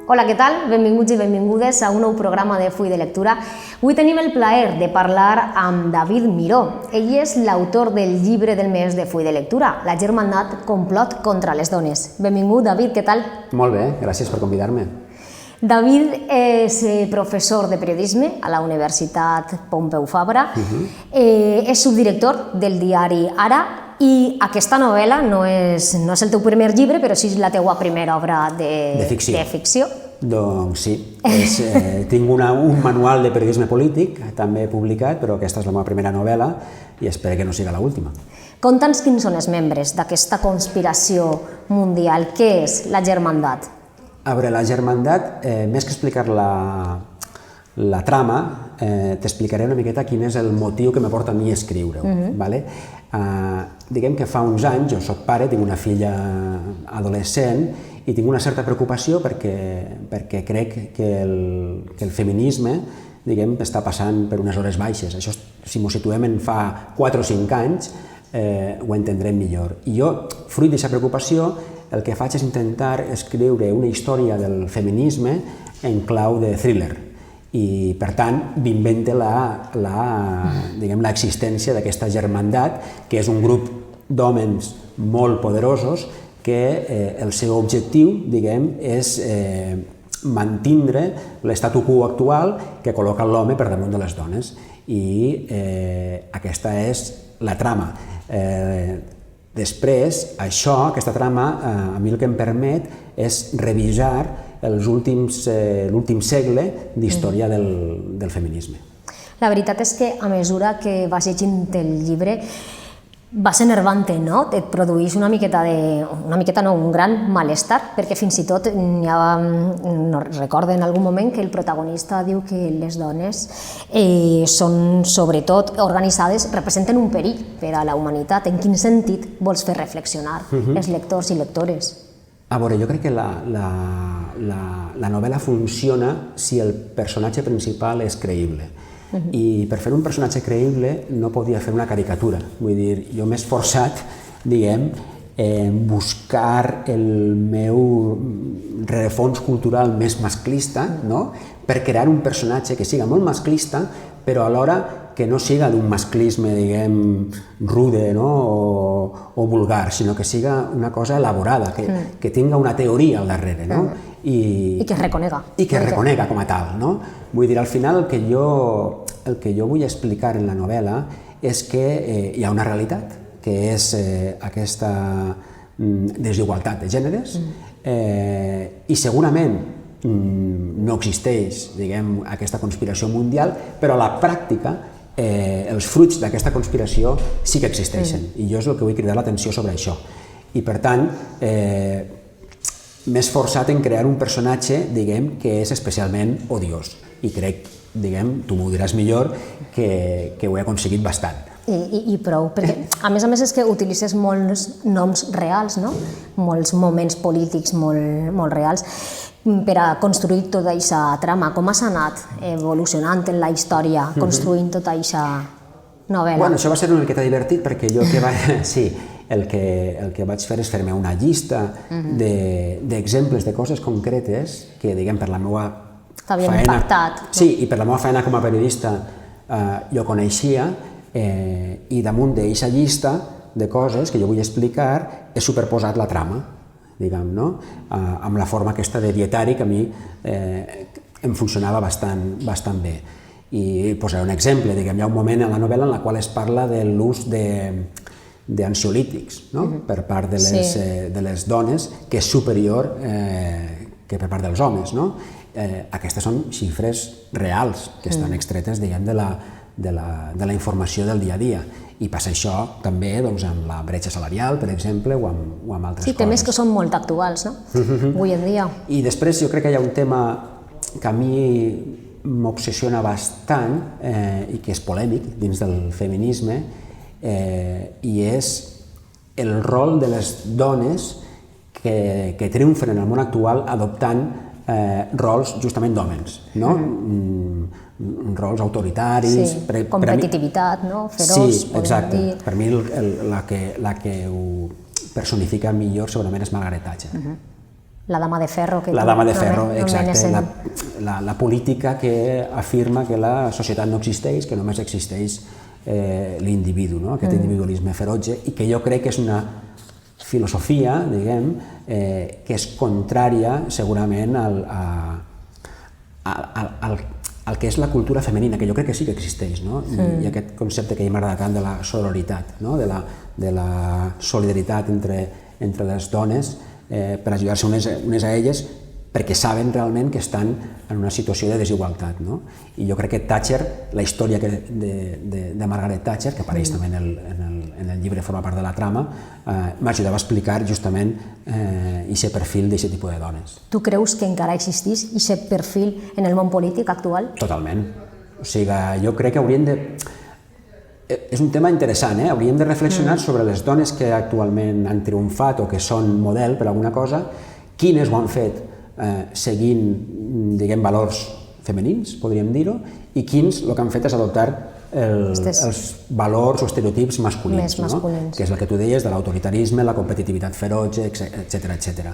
Hola, què tal? Benvinguts i benvingudes a un nou programa de Full de Lectura. Avui tenim el plaer de parlar amb David Miró. Ell és l'autor del llibre del mes de Full de Lectura, La germandat complot contra les dones. Benvingut, David, què tal? Molt bé, gràcies per convidar-me. David és professor de periodisme a la Universitat Pompeu Fabra, és subdirector del diari Ara i aquesta novel·la no és el teu primer llibre, però sí la teua primera obra de ficció. Doncs sí, tinc un manual de periodisme polític, també publicat, però aquesta és la meva primera novel·la i espero que no sigui l'última. Conta'ns quins són els membres d'aquesta conspiració mundial. Què és la germandat? A veure, la germandat, més que explicar la trama, t'explicaré una miqueta quin és el motiu que me porta a mi a escriure-ho. Diguem que fa uns anys, jo soc pare, tinc una filla adolescent i tinc una certa preocupació perquè crec que el feminisme està passant per unes hores baixes. Això, si ens situem en fa 4 o 5 anys, ho entendrem millor. I jo, fruit d'aquesta preocupació, el que faig és intentar escriure una història del feminisme en clau de thriller. I, per tant, m'inventa l'existència d'aquesta germandat, que és un grup d'homes molt poderosos que el seu objectiu és mantindre l'estatu quo actual que col·loca l'home per damunt de les dones. I aquesta és la trama. Després, aquesta trama, a mi el que em permet és revisar l'últim segle d'història del feminisme. La veritat és que a mesura que vas llegint el llibre vas enervant-te, no? Et produeix un gran malestar, perquè fins i tot recordo en algun moment que el protagonista diu que les dones són sobretot organitzades, representen un perill per a la humanitat. En quin sentit vols fer reflexionar els lectors i lectores? A veure, jo crec que la novel·la funciona si el personatge principal és creïble. I per fer un personatge creïble no podia fer una caricatura. Vull dir, jo m'he esforçat, en buscar el meu rerefons cultural més masclista, per crear un personatge que siga molt masclista, però alhora que no siga d'un masclisme, rude o vulgar, sinó que siga una cosa elaborada, que tinga una teoria al darrere. I que es reconega. I que es reconega com a tal. Vull dir, al final el que jo vull explicar en la novel·la és que hi ha una realitat, que és aquesta desigualtat de gèneres, i segurament no existeix aquesta conspiració mundial, però a la pràctica els fruits d'aquesta conspiració sí que existeixen, i jo és el que vull cridar l'atenció sobre això. I per tant, m'he esforçat en crear un personatge que és especialment odiós, i crec, tu m'ho diràs millor, que ho he aconseguit bastant. I prou, perquè a més és que utilitzes molts noms reals, molts moments polítics molt reals, per a construir tota aquesta trama. Com has anat evolucionant en la història, construint tota aquesta novel·la? Això va ser una miqueta divertit, perquè jo el que vaig fer és fer-me una llista d'exemples de coses concretes que, per la meva t'havien impactat. Sí, i per la meva feina com a periodista jo coneixia, i damunt d'aquesta llista de coses que jo vull explicar he superposat la trama, amb la forma aquesta de dietari que a mi em funcionava bastant bé. I posaré un exemple. Hi ha un moment en la novel·la en el qual es parla de l'ús d'ansiolítics per part de les dones, que és superior que per part dels homes. Aquestes són xifres reals que estan extretes de la informació del dia a dia. I passa això també amb la bretxa salarial, per exemple, o amb altres coses. Sí, temes que són molt actuals, avui en dia. I després jo crec que hi ha un tema que a mi m'obsessiona bastant i que és polèmic dins del feminisme, i és el rol de les dones que triomfen en el món actual adoptant rols justament d'hòmens, rols autoritaris. Competitivitat, feroç. Sí, exacte. Per mi la que ho personifica millor segurament és Margaret Thatcher. la dama de ferro. La dama de ferro, exacte, la política que afirma que la societat no existeix, que només existeix l'individu, aquest individualisme ferotge, i que jo crec que és una filosofia, diguem, que és contrària segurament al que és la cultura femenina, que jo crec que sí que existeix, i aquest concepte que a mi m'agrada tant de la sororitat, de la solidaritat entre les dones per ajudar-se unes a elles, perquè saben realment que estan en una situació de desigualtat. I jo crec que Thatcher, la història de Margaret Thatcher, que apareix també en el llibre, forma part de la trama, m'ajudava a explicar justament aquest perfil d'aquest tipus de dones. Tu creus que encara existeix aquest perfil en el món polític actual? Totalment. O sigui, jo crec que hauríem de... És un tema interessant, hauríem de reflexionar sobre les dones que actualment han triomfat o que són model per alguna cosa, quines ho han fet seguint, diguem, valors femenins, podríem dir-ho, i quins el que han fet és adoptar els valors o estereotips masculins, que és el que tu deies de l'autoritarisme, la competitivitat ferotge, etc.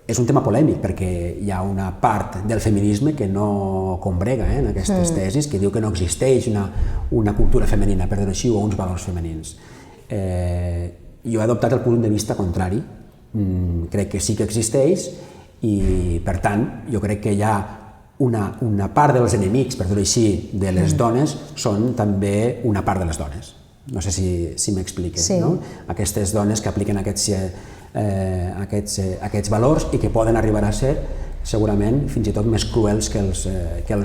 És un tema polèmic perquè hi ha una part del feminisme que no combrega en aquestes tesis, que diu que no existeix una cultura femenina, per dir-ho així, o uns valors femenins. Jo he adoptat el punt de vista contrari. Crec que sí que existeix i, per tant, jo crec que hi ha una part dels enemics, per dir-ho així, de les dones són també una part de les dones. No sé si m'explique. Aquestes dones que apliquen aquests valors i que poden arribar a ser segurament fins i tot més cruels que els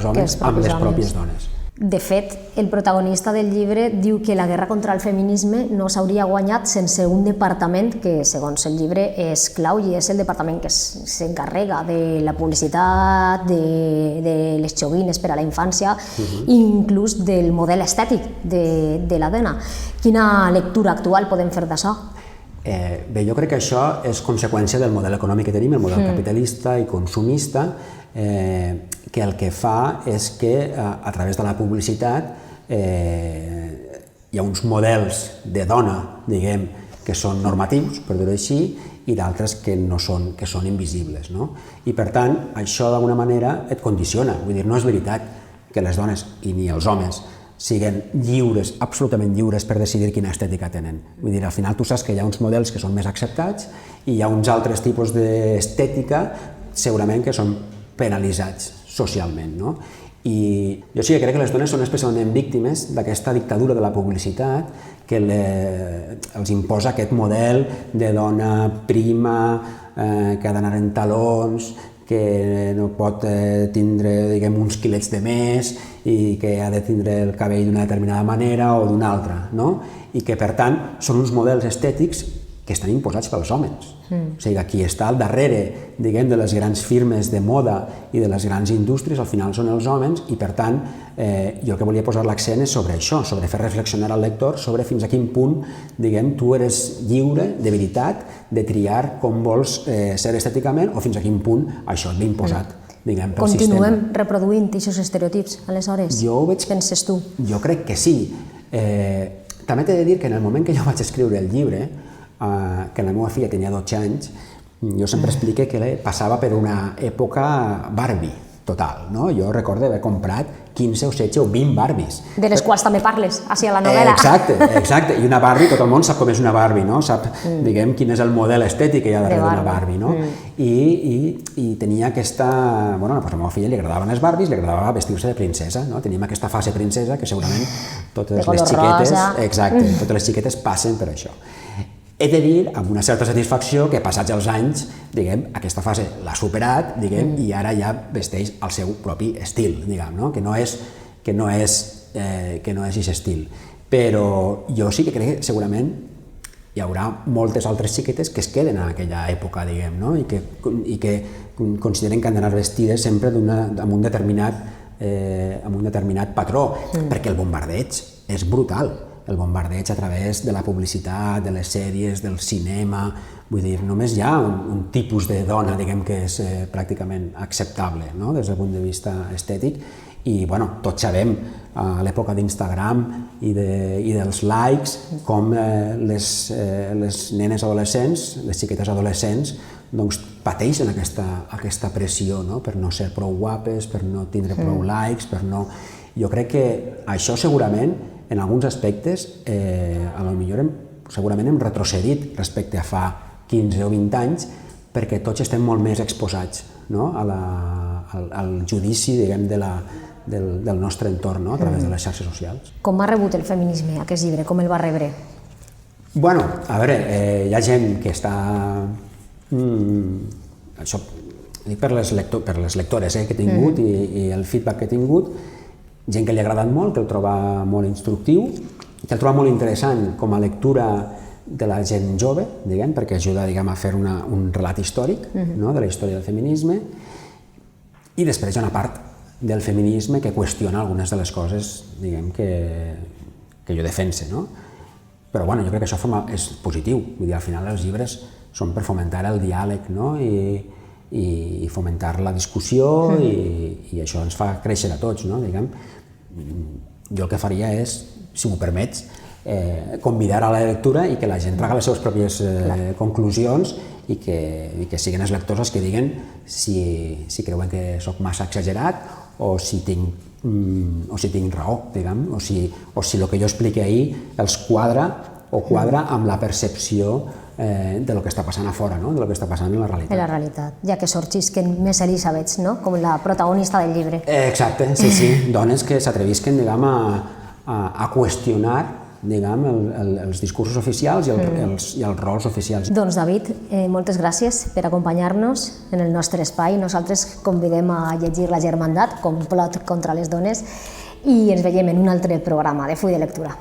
homes amb les pròpies dones. De fet, el protagonista del llibre diu que la guerra contra el feminisme no s'hauria guanyat sense un departament que, segons el llibre, és clau i és el departament que s'encarrega de la publicitat, de les joguines per a la infància i inclús del model estètic de la dona. Quina lectura actual podem fer d'això? Bé, jo crec que això és conseqüència del model econòmic que tenim, el model capitalista i consumista, que el que fa és que a través de la publicitat hi ha uns models de dona, diguem, que són normatius, per dir-ho així, i d'altres que no són, que són invisibles. I per tant, això d'alguna manera et condiciona. Vull dir, no és veritat que les dones, i ni els homes, siguin lliures, absolutament lliures per decidir quina estètica tenen. Vull dir, al final tu saps que hi ha uns models que són més acceptats i hi ha uns altres tipus d'estètica segurament que són penalitzats socialment. I jo sí que crec que les dones són especialment víctimes d'aquesta dictadura de la publicitat que els imposa aquest model de dona prima, que ha d'anar en talons, que no pot tindre, diguem, uns quilets de més i que ha de tindre el cabell d'una determinada manera o d'una altra, i que, per tant, són uns models estètics que estan imposats pels homes. O sigui, qui està al darrere, diguem, de les grans firmes de moda i de les grans indústries, al final són els homes i, per tant, jo el que volia posar l'accent és sobre això, sobre fer reflexionar al lector sobre fins a quin punt, diguem, tu eres lliure, de veritat, de triar com vols ser estèticament o fins a quin punt això et ve imposat, diguem, pel sistema. Continuem reproduint aquests estereotips, aleshores? Penses tu? Jo crec que sí. També t'he de dir que en el moment que jo vaig escriure el llibre, que la meva filla tenia 12 anys, jo sempre explique que passava per una època Barbie total. Jo recordo haver comprat 15 o 16 o 20 Barbies. De les quals també parles, així a la novel·la. Exacte. I una Barbie, tot el món sap com és una Barbie, sap, diguem, quin és el model estètic que hi ha darrere d'una Barbie. I tenia aquesta... Bueno, a la meva filla li agradaven les Barbies, li agradava vestir-se de princesa. Teníem aquesta fase princesa que segurament totes les xiquetes passen per això. He de dir, amb una certa satisfacció, que passats els anys, diguem, aquesta fase l'ha superat, diguem, i ara ja vesteix el seu propi estil, diguem, que no és aquest estil. Però jo sí que crec que segurament hi haurà moltes altres xiquetes que es queden en aquella època, diguem, i que consideren que han d'anar vestides sempre amb un determinat patró, perquè el bombardeig és brutal. El bombardeig a través de la publicitat, de les sèries, del cinema, vull dir, només hi ha un tipus de dona, diguem, que és pràcticament acceptable des del punt de vista estètic i bueno, tots sabem a l'època d'Instagram i dels likes com les nenes adolescents, les xiquetes adolescents, doncs pateixen aquesta pressió, no? Per no ser prou guapes, per no tindre prou likes, per no... Jo crec que això segurament, en alguns aspectes, segurament hem retrocedit respecte a fa 15 o 20 anys, perquè tots estem molt més exposats, no? Al judici, diguem, del nostre entorn, no? A través de les xarxes socials. Com ha rebut el feminisme aquest llibre? Com el va rebre? Bueno, a veure, hi ha gent que està... Això dic per les lectores que he tingut i el feedback que he tingut, gent que li ha agradat molt, que el troba molt instructiu, que el troba molt interessant com a lectura de la gent jove, diguem, perquè ajuda, diguem, a fer un relat històric, no? De la història del feminisme, i després hi ha una part del feminisme que qüestiona algunes de les coses, diguem, que jo defense, no? Però bueno, jo crec que això és positiu, vull dir, al final els llibres són per fomentar el diàleg, no? I fomentar la discussió i això ens fa créixer a tots, no? Diguem, jo el que faria és, si m'ho permets, convidar a la lectura i que la gent traga les seves pròpies conclusions i que siguin els lectors els que diguen si creuen que sóc massa exagerat o si tinc raó, diguem, o si el que jo expliqué ahir els quadra amb la percepció de lo que està passant a fora, no? De lo que està passant en la realitat. En la realitat, ja que sorgisquen més Elisabets, no? Com la protagonista del llibre. Exacte, sí, dones que s'atrevisquen, diguem, a qüestionar, diguem, els discursos oficials i els rols oficials. Doncs David, moltes gràcies per acompanyar-nos en el nostre espai. Nosaltres convidem a llegir La Germandat, complot contra les dones, i ens veiem en un altre programa de Full de Lectura.